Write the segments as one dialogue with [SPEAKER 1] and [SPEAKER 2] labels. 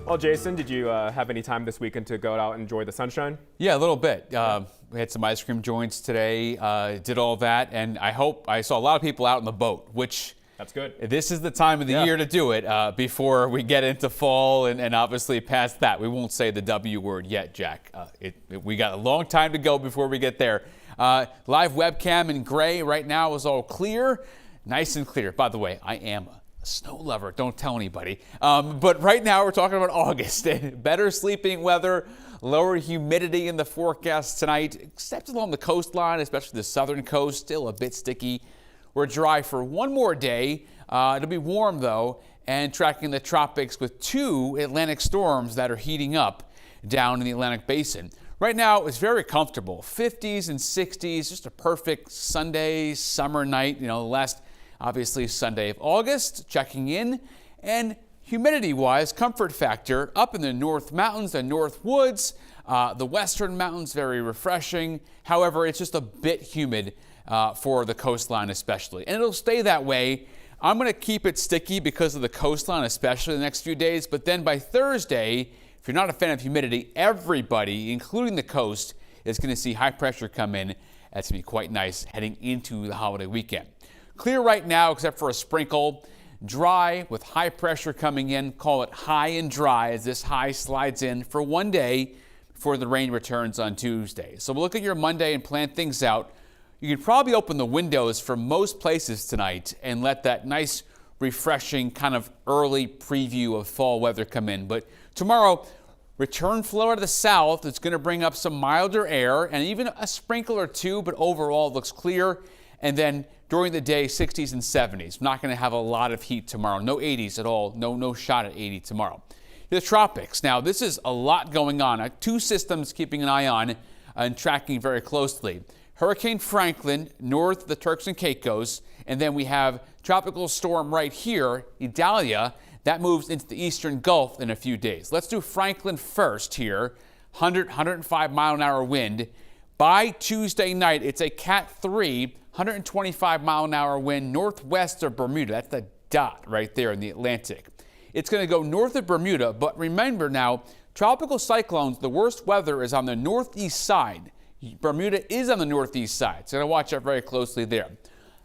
[SPEAKER 1] Well, Jason, did you have any time this weekend to go out and enjoy the sunshine?
[SPEAKER 2] Yeah, a little bit. We had some ice cream joints today, did all that, and I saw a lot of people out on the boat, which
[SPEAKER 1] that's good.
[SPEAKER 2] This is the time of the year to do it before we get into fall and obviously past that. We won't say the W word yet, Jack. We got a long time to go before we get there. Live webcam in gray right now is all clear, nice and clear. By the way, I am a snow lover. Don't tell anybody. But right now we're talking about August. Better sleeping weather, lower humidity in the forecast tonight, except along the coastline, especially the southern coast, still a bit sticky. We're dry for one more day. It'll be warm, though, and tracking the tropics with 2 Atlantic storms that are heating up down in the Atlantic Basin. Right now, it's very comfortable. 50s and 60s, just a perfect Sunday, summer night. You know, the last, obviously, Sunday of August, checking in. And humidity-wise, comfort factor up in the North Mountains and North Woods. The Western Mountains, very refreshing. However, it's just a bit humid for the coastline especially. And it'll stay that way. I'm going to keep it sticky because of the coastline, especially the next few days. But then by Thursday, if you're not a fan of humidity, everybody, including the coast, is going to see high pressure come in. That's going to be quite nice heading into the holiday weekend. Clear right now except for a sprinkle. Dry with high pressure coming in. Call it high and dry as this high slides in for one day before the rain returns on Tuesday. So we'll look at your Monday and plan things out. You can probably open the windows for most places tonight and let that nice, refreshing kind of early preview of fall weather come in. But tomorrow, return flow out of the south. It's going to bring up some milder air and even a sprinkle or two, but overall it looks clear. And then during the day, 60s and 70s. Not going to have a lot of heat tomorrow. No 80s at all. No shot at 80 tomorrow. The tropics. Now, this is a lot going on. 2 systems keeping an eye on and tracking very closely. Hurricane Franklin, north of the Turks and Caicos, and then we have tropical storm right here, Idalia, that moves into the eastern Gulf in a few days. Let's do Franklin first here, 105 mile an hour wind. By Tuesday night, it's a Cat 3, 125 mile an hour wind northwest of Bermuda. That's the dot right there in the Atlantic. It's going to go north of Bermuda, but remember now, tropical cyclones, the worst weather is on the northeast side. Bermuda is on the northeast side, so I'm going to watch out very closely there.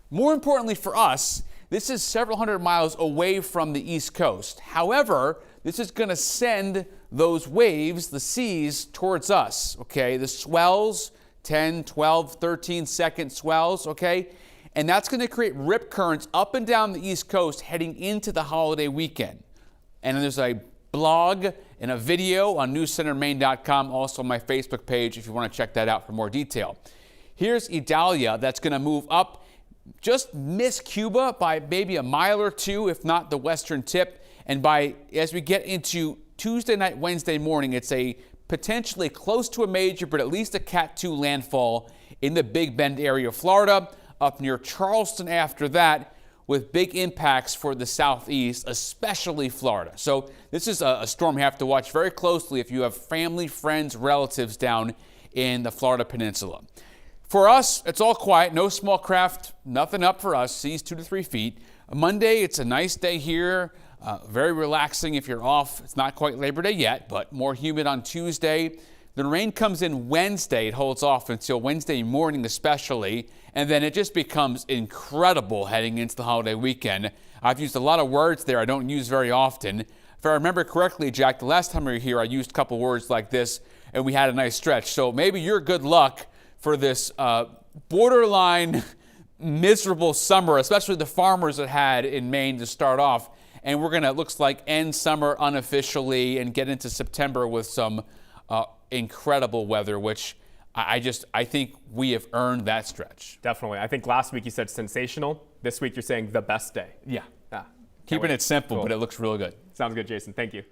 [SPEAKER 2] More importantly for us, this is several hundred miles away from the east coast. However, this is going to send those waves, the seas, towards us, okay? The swells, 10, 12, 13-second swells, okay? And that's going to create rip currents up and down the east coast heading into the holiday weekend. And there's a blog and a video on newscentermaine.com, also on my Facebook page if you want to check that out for more detail. Here's Idalia that's going to move up, just miss Cuba by maybe a mile or 2, if not the western tip. And as we get into Tuesday night, Wednesday morning, it's a potentially close to a major, but at least a Cat 2 landfall in the Big Bend area of Florida, up near Charleston after that, with big impacts for the southeast, especially Florida. So this is a storm you have to watch very closely if you have family, friends, relatives down in the Florida Peninsula. For us, it's all quiet, no small craft, nothing up for us, seas 2 to 3 feet. Monday, it's a nice day here, very relaxing if you're off. It's not quite Labor Day yet, but more humid on Tuesday. The rain comes in Wednesday. It holds off until Wednesday morning especially, and then it just becomes incredible heading into the holiday weekend. I've used a lot of words there I don't use very often. If I remember correctly, Jack, the last time we were here, I used a couple words like this, and we had a nice stretch. So maybe you're good luck for this borderline miserable summer, especially the farmers that had in Maine to start off. And we're going to, looks like, end summer unofficially and get into September with some incredible weather, which I think we have earned that stretch.
[SPEAKER 1] Definitely. I think last week you said sensational. This week you're saying the best day.
[SPEAKER 2] Yeah. Keeping it simple,
[SPEAKER 1] cool.
[SPEAKER 2] But it looks real good.
[SPEAKER 1] Sounds good, Jason. Thank you.